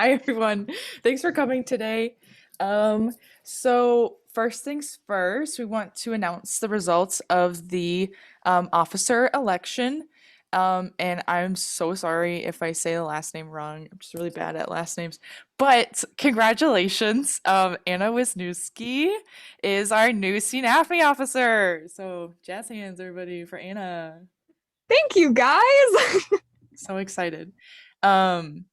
Hi, everyone. Thanks for coming today. So first things first, we want to announce the results of the officer election. And I'm so sorry if I say the last name wrong. I'm just really bad at last names. But congratulations, Anna Wisniewski is our new CNAfME officer. So jazz hands, everybody, for Anna. Thank you guys. So excited. Um,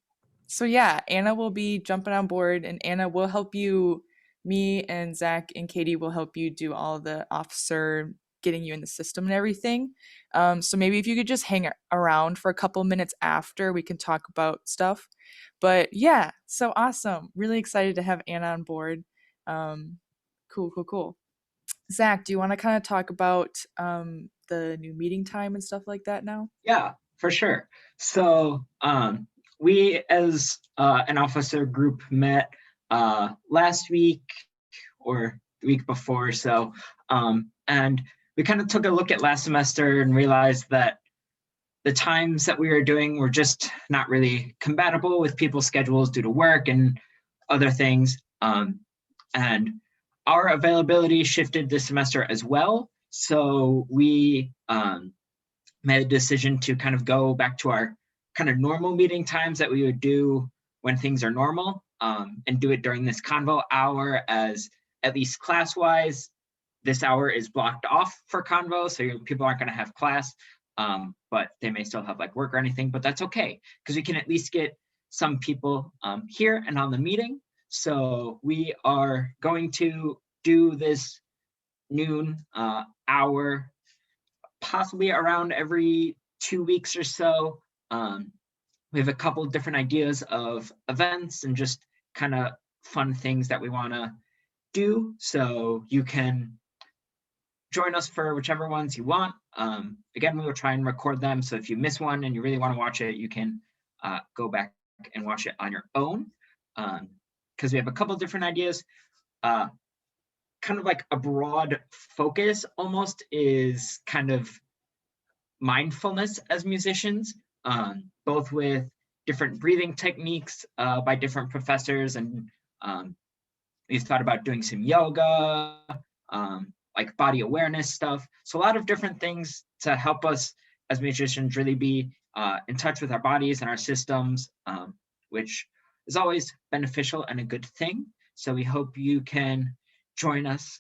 so yeah, Anna will be jumping on board, and Anna will help you. Me and Zach and Katie will help you do all the officer getting you in the system and everything. So maybe if you could just hang around for a couple minutes after, we can talk about stuff. But yeah, so awesome. Really excited to have Anna on board. Um, cool. Zach, do you want to kind of talk about the new meeting time and stuff like that now? Yeah, for sure. So we as an officer group met last week or the week before. And we kind of took a look at last semester and realized that the times that we were doing were just not really compatible with people's schedules due to work and other things. And our availability shifted this semester as well. So we made a decision to kind of go back to our kind of normal meeting times that we would do when things are normal, and do it during this convo hour, as at least class-wise, this hour is blocked off for convo, so people aren't going to have class, but they may still have like work or anything, but that's okay, because we can at least get some people here and on the meeting. So we are going to do this noon hour possibly around every 2 weeks or so. We have a couple of different ideas of events and just kind of fun things that we want to do. So you can join us for whichever ones you want. Again, we will try and record them. So if you miss one and you really want to watch it, you can go back and watch it on your own. Because we have a couple of different ideas. Kind of like a broad focus almost is kind of mindfulness as musicians, both with different breathing techniques by different professors. And we've thought about doing some yoga, like body awareness stuff. So a lot of different things to help us as musicians really be in touch with our bodies and our systems, which is always beneficial and a good thing. So we hope you can join us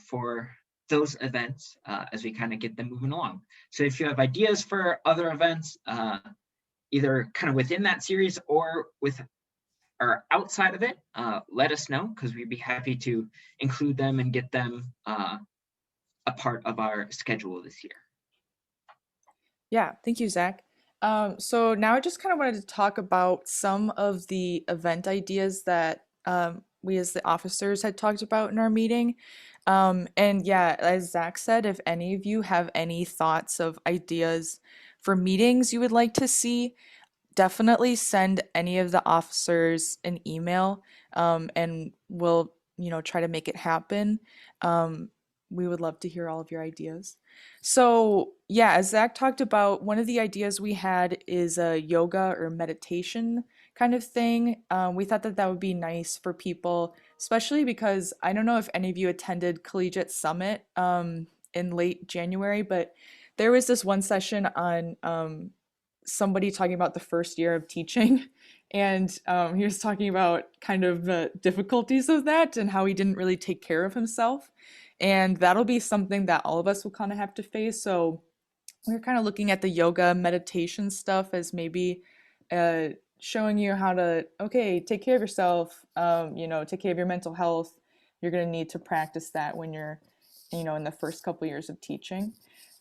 for those events as we kind of get them moving along. So if you have ideas for other events, either kind of within that series or outside of it, let us know, because we'd be happy to include them and get them a part of our schedule this year. Yeah, thank you, Zach. So now I just kind of wanted to talk about some of the event ideas that we as the officers had talked about in our meeting. And yeah, as Zach said, if any of you have any thoughts of ideas for meetings you would like to see, definitely send any of the officers an email, and we'll, try to make it happen. We would love to hear all of your ideas. So, yeah, as Zach talked about, one of the ideas we had is a yoga or meditation kind of thing. We thought that that would be nice for people, especially because I don't know if any of you attended Collegiate Summit in late January, but there was this one session on somebody talking about the first year of teaching. And he was talking about kind of the difficulties of that and how he didn't really take care of himself. And that'll be something that all of us will kind of have to face. So we're kind of looking at the yoga meditation stuff as maybe uh, showing you how to, okay, take care of yourself, take care of your mental health. You're going to need to practice that when you're, in the first couple years of teaching.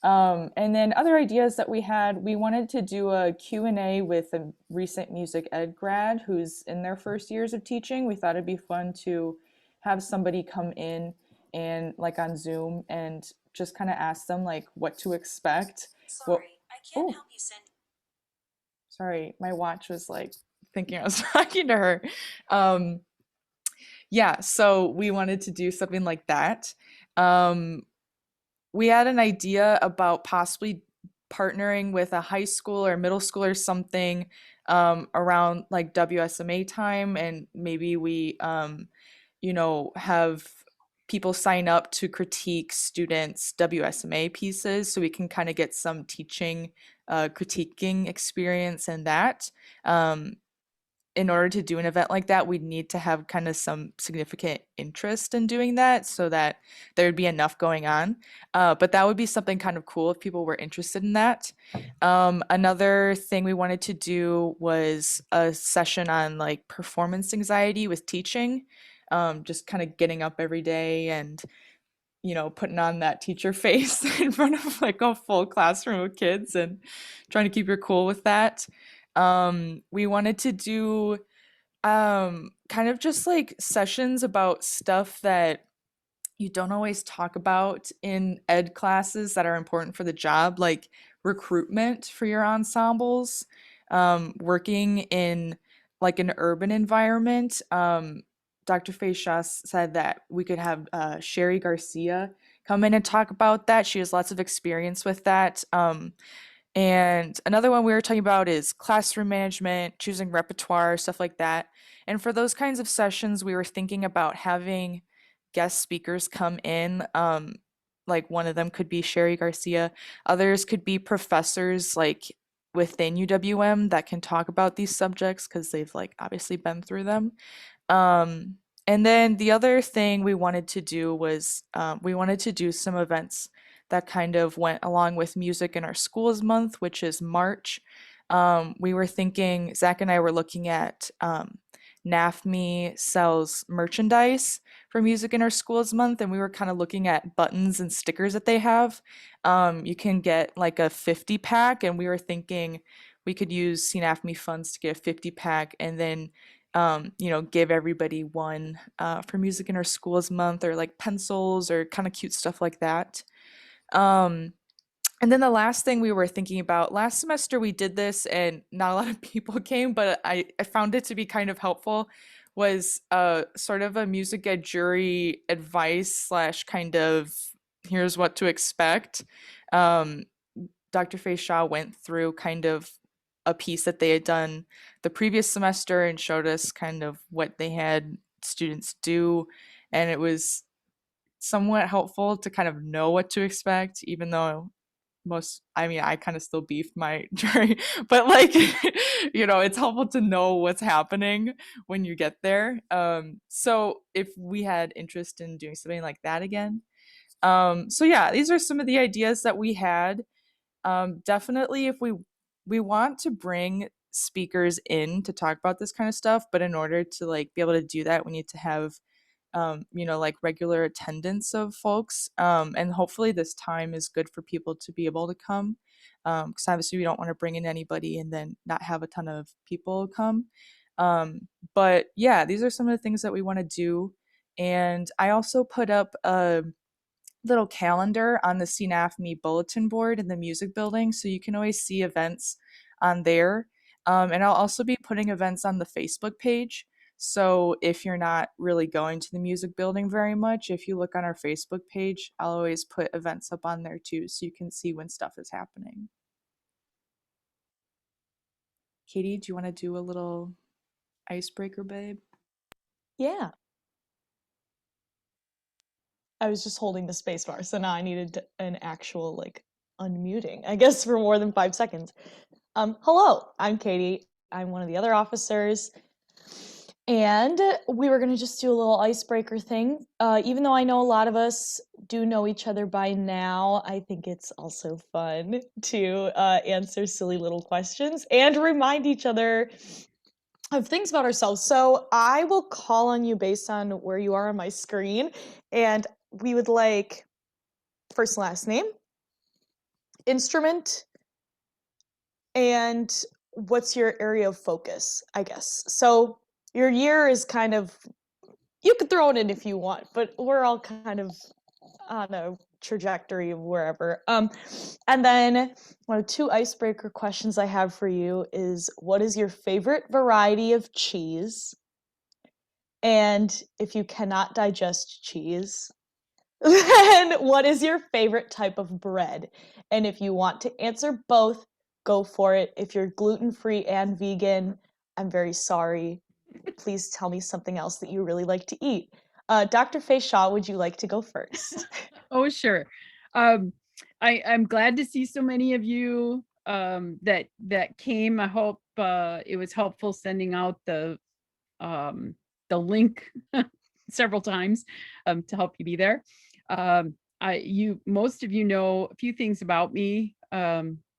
And then other ideas that we had, we wanted to do a Q&A with a recent music ed grad who's in their first years of teaching. We thought it'd be fun to have somebody come in and like on Zoom and just kind of ask them like what to expect. What, Sorry, I can't oh, help you send. sorry, my watch was like thinking I was talking to her. Um, yeah, so we wanted to do something like that. Um, we had an idea about possibly partnering with a high school or middle school or something, around like WSMA time, and maybe we have people sign up to critique students' WSMA pieces so we can kind of get some teaching, critiquing experience in that. Um, in order to do an event like that, we'd need to have kind of some significant interest in doing that so that there would be enough going on. But that would be something kind of cool if people were interested in that. Another thing we wanted to do was a session on like performance anxiety with teaching, just kind of getting up every day and putting on that teacher face in front of like a full classroom of kids and trying to keep your cool with that. We wanted to do kind of just like sessions about stuff that you don't always talk about in ed classes that are important for the job, like recruitment for your ensembles, working in like an urban environment. Dr. Fayshaw said that we could have Sherry Garcia come in and talk about that. She has lots of experience with that. And another one we were talking about is classroom management, choosing repertoire, stuff like that. And for those kinds of sessions, we were thinking about having guest speakers come in. Like one of them could be Sherry Garcia, others could be professors like within UWM that can talk about these subjects because they've like obviously been through them. Um, and then the other thing we wanted to do was we wanted to do some events that kind of went along with Music in Our Schools Month, which is March. We were thinking, Zach and I were looking at NAfME sells merchandise for Music in Our Schools Month, and we were kind of looking at buttons and stickers that they have. You can get like a 50 pack, and we were thinking we could use CNAfME funds to get a 50 pack and then give everybody one for Music in Our Schools Month, or like pencils or kind of cute stuff like that. Um, and then the last thing we were thinking about last semester, we did this and not a lot of people came, but I found it to be kind of helpful, was sort of a music ed jury advice slash kind of here's what to expect. Um, Dr. Faye Shaw went through kind of a piece that they had done the previous semester and showed us kind of what they had students do. And it was somewhat helpful to kind of know what to expect, even though I kind of still beefed my jury, but like, it's helpful to know what's happening when you get there. So if we had interest in doing something like that again. So yeah, these are some of the ideas that we had. Definitely, if we want to bring speakers in to talk about this kind of stuff, but in order to like be able to do that, we need to have like regular attendance of folks. And hopefully this time is good for people to be able to come. Because obviously we don't want to bring in anybody and then not have a ton of people come. But yeah, these are some of the things that we want to do. And I also put up a little calendar on the CNAfME bulletin board in the music building, so you can always see events on there. And I'll also be putting events on the Facebook page. So if you're not really going to the music building very much, if you look on our Facebook page, I'll always put events up on there too, so you can see when stuff is happening. Katie, do you want to do a little icebreaker, babe? Yeah, I was just holding the space bar, so now I needed an actual like unmuting, I guess, for more than 5 seconds. Hello, I'm Katie. I'm one of the other officers, and we were gonna just do a little icebreaker thing. Even though I know a lot of us do know each other by now, I think it's also fun to answer silly little questions and remind each other of things about ourselves. So I will call on you based on where you are on my screen, and we would like first and last name, instrument, and what's your area of focus, I guess. So your year is kind of, you could throw it in if you want, but we're all kind of on a trajectory of wherever. And then one of two icebreaker questions I have for you is, what is your favorite variety of cheese? And if you cannot digest cheese, then what is your favorite type of bread? And if you want to answer both, go for it. If you're gluten-free and vegan, I'm very sorry. Please tell me something else that you really like to eat. Dr. Faye Shaw, would you like to go first? Oh, sure. Um, I'm glad to see so many of you that came. I hope it was helpful sending out the link several times to help you be there. Most of you know a few things about me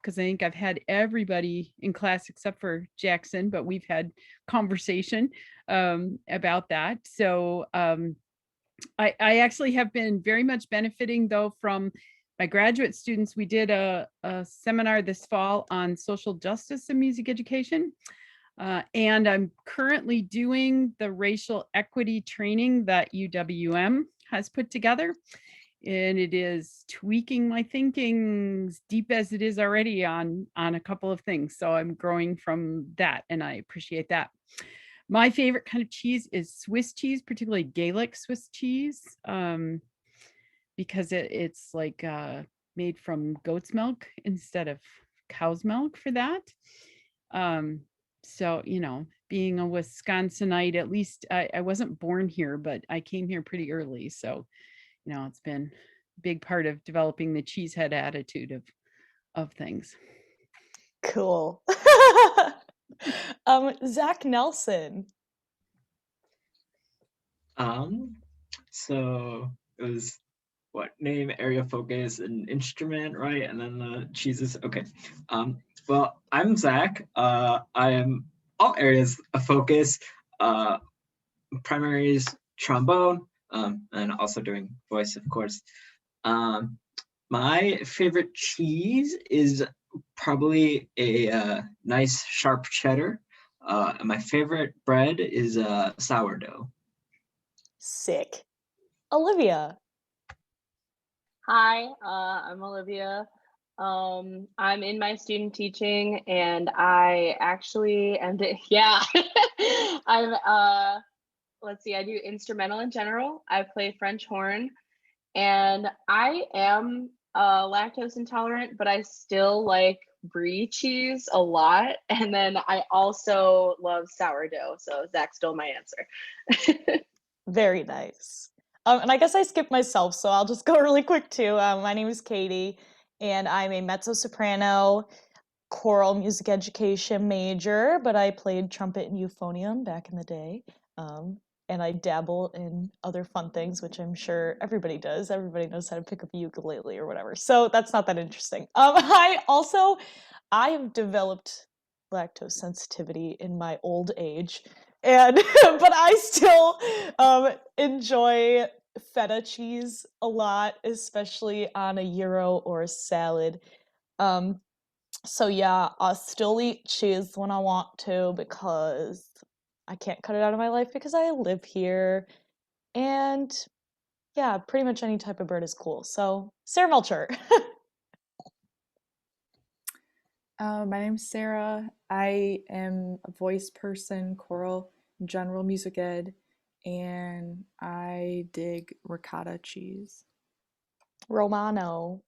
because I think I've had everybody in class except for Jackson, but we've had conversation about that. So I actually have been very much benefiting though from my graduate students. We did a seminar this fall on social justice and music education. And I'm currently doing the racial equity training that UWM has put together. And it is tweaking my thinking as deep as it is already on a couple of things. So I'm growing from that and I appreciate that. My favorite kind of cheese is Swiss cheese, particularly Gaelic Swiss cheese, because it's like made from goat's milk instead of cow's milk for that. So, being a Wisconsinite, at least I wasn't born here, but I came here pretty early. So, it's been a big part of developing the cheesehead attitude of things. Cool. Zach Nelson. So it was what name, area, focus, and instrument, right? And then the cheeses. Okay. Well, I'm Zach. I am all areas of focus. Primary is trombone, and also doing voice, of course. My favorite cheese is probably a nice sharp cheddar. And my favorite bread is sourdough. Sick. Olivia. Hi, I'm Olivia. I'm in my student teaching and I actually yeah. I'm let's see, I do instrumental in general. I play French horn and I am lactose intolerant, but I still like brie cheese a lot. And then I also love sourdough. So Zach stole my answer. Very nice. And I guess I skipped myself, so I'll just go really quick too. My name is Katie, and I'm a mezzo-soprano choral music education major, but I played trumpet and euphonium back in the day. And I dabble in other fun things, which I'm sure everybody does. Everybody knows how to pick up a ukulele or whatever. So that's not that interesting. I have developed lactose sensitivity in my old age, and but I still enjoy feta cheese a lot, especially on a gyro or a salad. So yeah, I'll still eat cheese when I want to because I can't cut it out of my life because I live here. And yeah, pretty much any type of bird is cool. So Sarah Melcher. My name's Sarah. I am a voice person, choral, general music ed, and I dig ricotta cheese. Romano.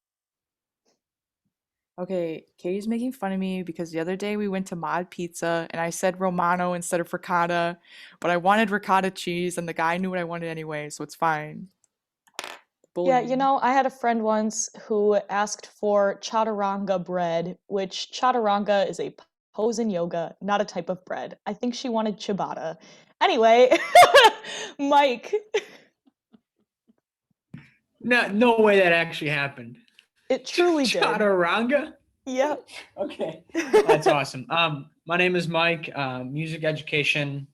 Okay, Katie's making fun of me because the other day we went to Mod Pizza and I said Romano instead of ricotta, but I wanted ricotta cheese and the guy knew what I wanted anyway, so it's fine. Yeah, Bullying. I had a friend once who asked for chaturanga bread, which chaturanga is a pose in yoga, not a type of bread. I think she wanted ciabatta. Anyway, Mike. No way that actually happened. It truly did. Chaturanga? Yep. Okay, that's awesome. My name is Mike, music education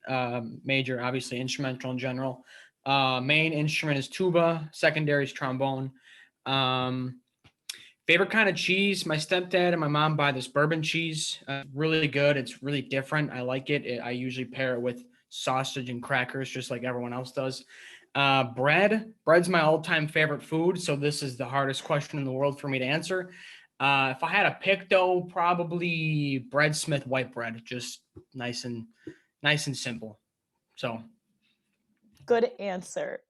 major, obviously instrumental in general. Main instrument is tuba, secondary is trombone. Favorite kind of cheese, my stepdad and my mom buy this bourbon cheese. Really good. It's really different. I like it. I usually pair it with sausage and crackers, just like everyone else does. Bread's my all-time favorite food, so this is the hardest question in the world for me to answer. If I had a pick though, probably Bread Smith white bread, just nice and simple. So Good answer.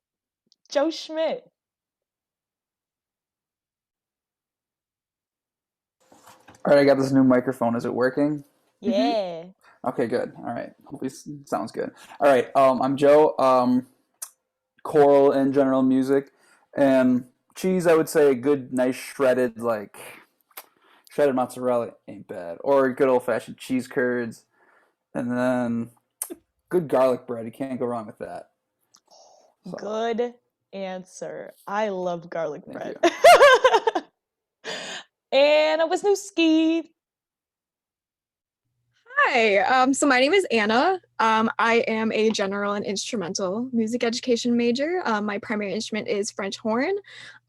Joe Schmidt. All right, I got this new microphone. Is it working? Yeah. Okay, good. All right. Hopefully, sounds good. All right. I'm Joe. Choral and general music, and cheese. I would say a good, nice shredded, like shredded mozzarella ain't bad, or good old fashioned cheese curds, and then good garlic bread. You can't go wrong with that. So, Good answer. I love garlic thank bread. you. Anna Wisniewski. Hi, so my name is Anna. I am a general and instrumental music education major. My primary instrument is French horn.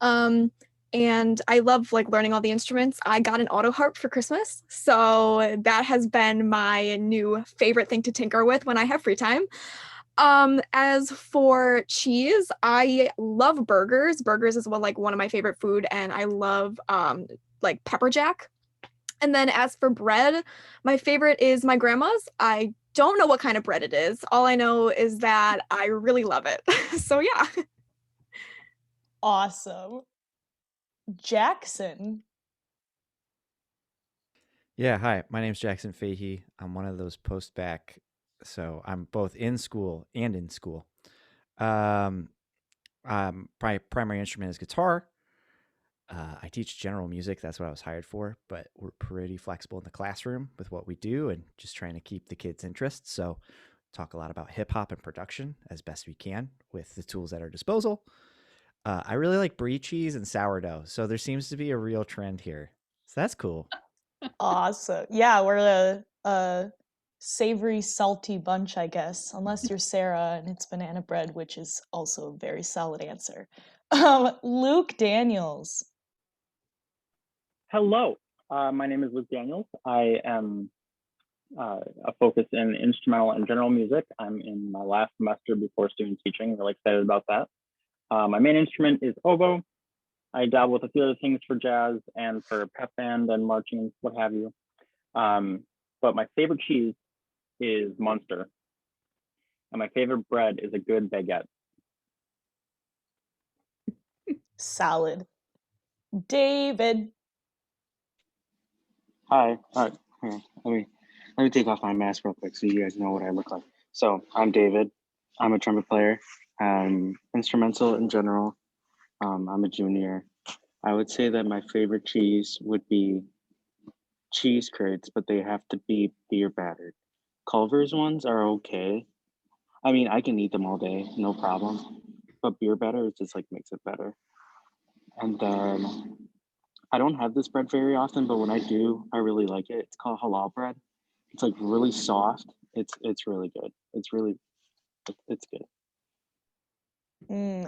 And I love like learning all the instruments. I got an auto harp for Christmas, so that has been my new favorite thing to tinker with when I have free time. As for cheese, I love burgers. Burgers is one of my favorite food, and I love like pepper jack. And then as for bread, my favorite is my grandma's. I don't know what kind of bread it is. All I know is that I really love it. So yeah. Awesome. Jackson. Yeah, hi. My name's Jackson Fahey. I'm one of those post-bac, so I'm both in school and in school. My primary instrument is guitar. I teach general music. That's what I was hired for, but we're pretty flexible in the classroom with what we do and just trying to keep the kids' interest. So talk a lot about hip hop and production as best we can with the tools at our disposal. I really like brie cheese and sourdough. So there seems to be a real trend here. So that's cool. Awesome. Yeah, we're a savory, salty bunch, I guess. Unless you're Sarah and it's banana bread, which is also a very solid answer. Luke Daniels. Hello, my name is Luke Daniels. I am a focus in instrumental and general music. I'm in my last semester before student teaching, really excited about that. My main instrument is oboe. I dabble with a few other things for jazz and for pep band and marching and what have you. But my favorite cheese is Munster. And my favorite bread is a good baguette. Solid. David. Hi. Here, let me take off my mask real quick so you guys know what I look like. So I'm David. I'm a trumpet player. Instrumental in general. I'm a junior. I would say that my favorite cheese would be cheese curds, but they have to be beer battered. Culver's ones are okay. I mean, I can eat them all day, no problem. But beer batter just like makes it better. And then I don't have this bread very often, but when I do, I really like it. It's called halal bread. It's like really soft. It's really good. It's good.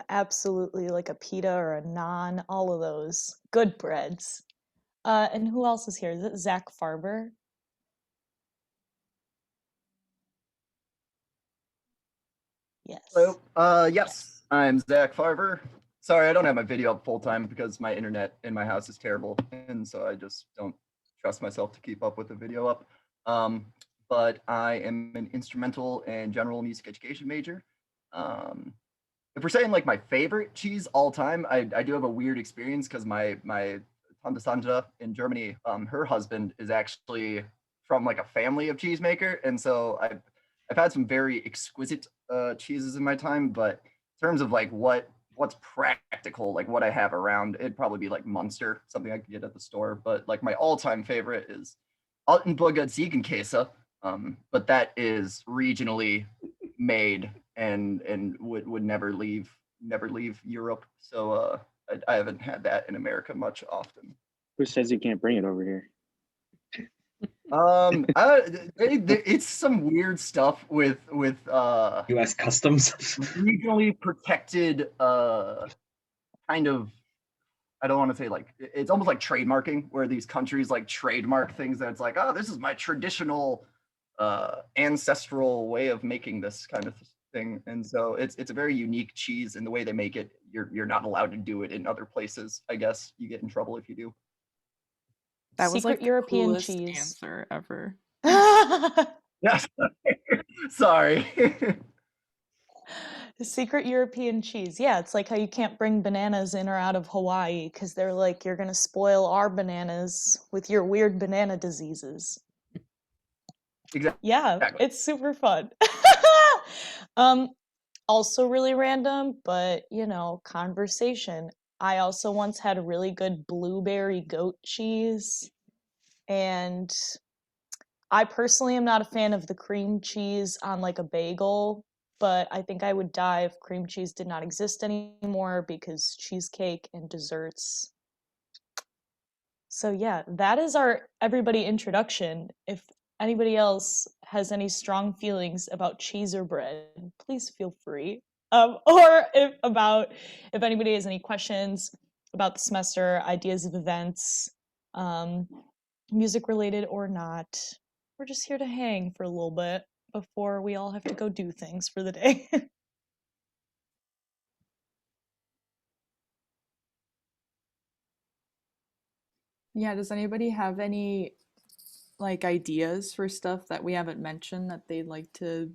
Absolutely, like a pita or a naan, all of those good breads. And who else is here? Is it Zach Farber? Yes. Hello. Yes, I'm Zach Farber. Sorry, I don't have my video up full time because my internet in my house is terrible, and so I just don't trust myself to keep up with the video up. But I am an instrumental and general music education major. If we're saying like my favorite cheese all time, I do have a weird experience because my Tante Sandra in Germany, her husband is actually from like a family of cheesemaker, and so I've had some very exquisite cheeses in my time, but in terms of like what's practical, like what I have around, it'd probably be like Munster, something I could get at the store. But like my all-time favorite is Altenburger Ziegenkäse, but that is regionally made and would never leave Europe. So I haven't had that in America much often. Who says you can't bring it over here? It's some weird stuff with U.S. Customs. regionally protected kind of, I don't want to say like, it's almost like trademarking where these countries like trademark things that it's like, oh, this is my traditional ancestral way of making this kind of thing. And so it's a very unique cheese in the way they make it. You're not allowed to do it in other places. I guess you get in trouble if you do. That was Secret like the European coolest cheese. answer ever. Yes. Sorry. The secret European cheese. Yeah, it's like how you can't bring bananas in or out of Hawaii because they're like, you're going to spoil our bananas with your weird banana diseases. Exactly. Yeah, it's super fun. Also really random, but you know, conversation. I also once had a really good blueberry goat cheese, and I personally am not a fan of the cream cheese on like a bagel, but I think I would die if cream cheese did not exist anymore because cheesecake and desserts. So yeah, that is our everybody introduction. If anybody else has any strong feelings about cheese or bread, please feel free. Or if anybody has any questions about the semester, ideas of events, um, music related or not, we're just here to hang for a little bit before we all have to go do things for the day. Yeah, does anybody have any like ideas for stuff that we haven't mentioned that they'd like to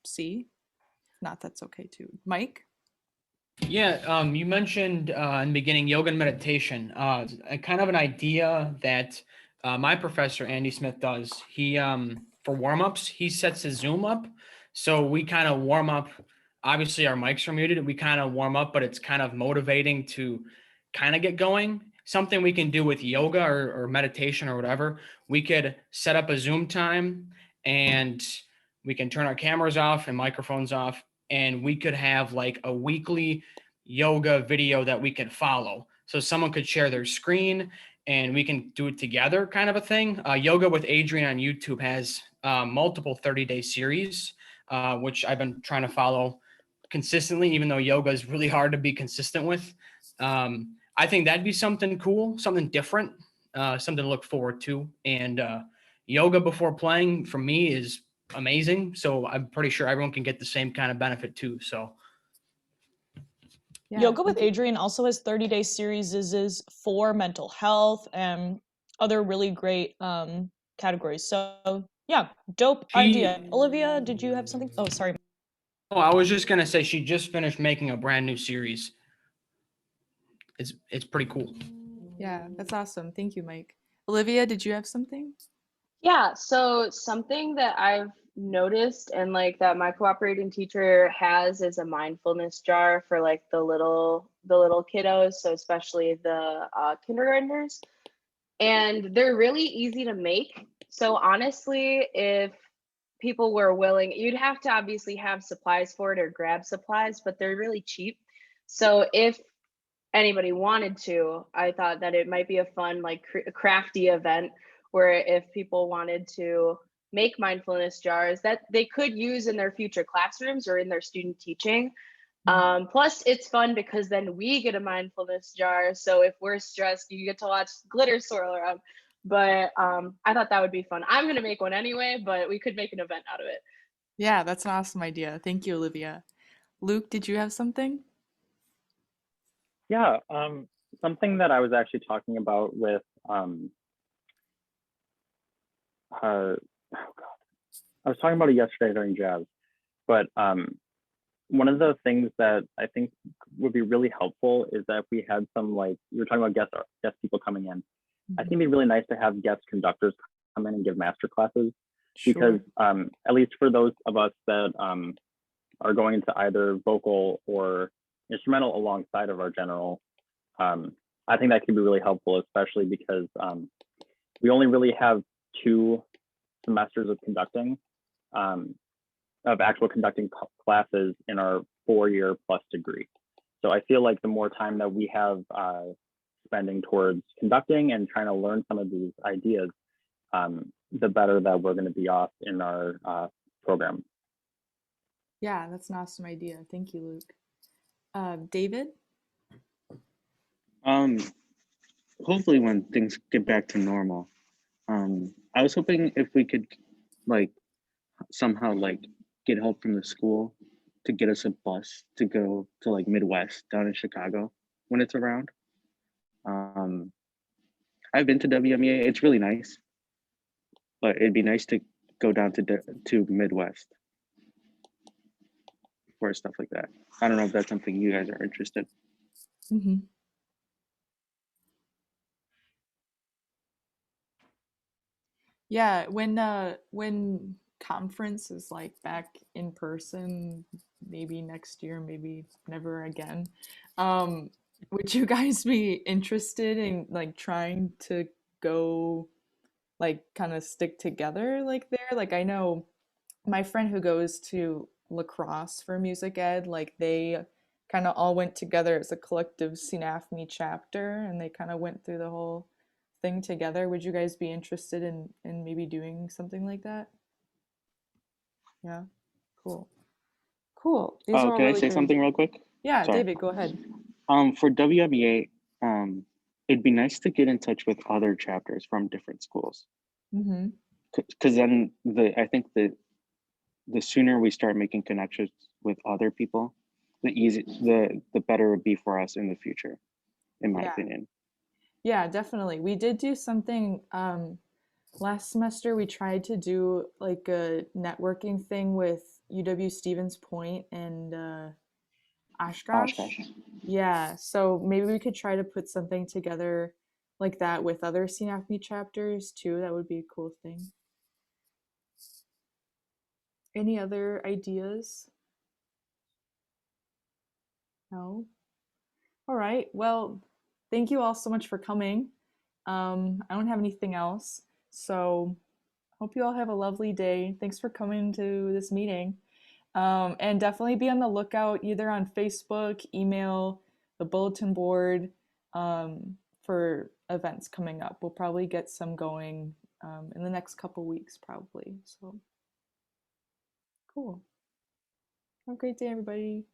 see? If not, that's okay too. Mike? Yeah, you mentioned in the beginning yoga and meditation. A kind of an idea that my professor Andy Smith does. He for warm-ups, he sets his Zoom up, so we kind of warm up. Obviously, our mics are muted. We kind of warm up, but it's kind of motivating to kind of get going. Something we can do with yoga or meditation or whatever. We could set up a Zoom time, and we can turn our cameras off and microphones off, and we could have like a weekly yoga video that we could follow. So someone could share their screen and we can do it together, kind of a thing. Yoga with Adrian on YouTube has multiple 30-day series, which I've been trying to follow consistently, even though yoga is really hard to be consistent with. I think that'd be something cool, something different, something to look forward to. And yoga before playing for me is amazing. So I'm pretty sure everyone can get the same kind of benefit too. So Yeah, Yoga with thank you. Adrian also has 30-day series is for mental health and other really great categories. So yeah, dope idea. Olivia, did you have something? Oh, sorry. Oh, I was just gonna say she just finished making a brand new series. It's pretty cool. Yeah, that's awesome. Thank you, Mike. Olivia, did you have something? Yeah, so something that I've noticed and like that my cooperating teacher has is a mindfulness jar for like the little kiddos, so especially the kindergartners. And they're really easy to make. So honestly, if people were willing, you'd have to obviously have supplies for it or grab supplies, but they're really cheap. So if anybody wanted to, I thought that it might be a fun, like crafty event where if people wanted to make mindfulness jars that they could use in their future classrooms or in their student teaching. Plus, it's fun because then we get a mindfulness jar. So if we're stressed, you get to watch glitter swirl around. But I thought that would be fun. I'm going to make one anyway, but we could make an event out of it. Yeah, that's an awesome idea. Thank you, Olivia. Luke, did you have something? Yeah, something that I was actually talking about with oh God, I was talking about it yesterday during jazz, but one of the things that I think would be really helpful is that if we had some, like you were talking about guest people coming in. I think it'd be really nice to have guest conductors come in and give master classes, because Sure. at least for those of us that are going into either vocal or instrumental alongside of our general, I think that could be really helpful, especially because we only really have 2 semesters of conducting, of actual conducting classes in our 4-year plus degree. So I feel like the more time that we have spending towards conducting and trying to learn some of these ideas, the better that we're going to be off in our program. Yeah, that's an awesome idea. Thank you, Luke. David? Hopefully when things get back to normal. I was hoping if we could like somehow like get help from the school to get us a bus to go to like Midwest down in Chicago when it's around. Um, I've been to WMEA. It's really nice, but it'd be nice to go down to Midwest. for stuff like that. I don't know if that's something you guys are interested. Mm-hmm. Yeah, when conference is like back in person, maybe next year, maybe never again. Would you guys be interested in like trying to go like kind of stick together like there? Like I know my friend who goes to lacrosse for music ed, like they kind of all went together as a collective CNAfME chapter and they kind of went through the whole thing together. Would you guys be interested in maybe doing something like that? Yeah, cool. Cool. These are all Can I really say good. something real quick? Yeah, Sorry. David, go ahead. For WMEA, it'd be nice to get in touch with other chapters from different schools. Mm-hmm. Because then I think the sooner we start making connections with other people, the better it would be for us in the future, in my Yeah. opinion. Yeah, definitely. We did do something last semester. We tried to do like a networking thing with UW Stevens Point and Oshkosh. Oshkosh. Yeah, so maybe we could try to put something together like that with other CNAfME chapters too. That would be a cool thing. Any other ideas? No? All right. Well, thank you all so much for coming. I don't have anything else. So hope you all have a lovely day. Thanks for coming to this meeting. And definitely be on the lookout either on Facebook, email, the bulletin board for events coming up. We'll probably get some going in the next couple weeks, probably. So cool. Have a great day, everybody.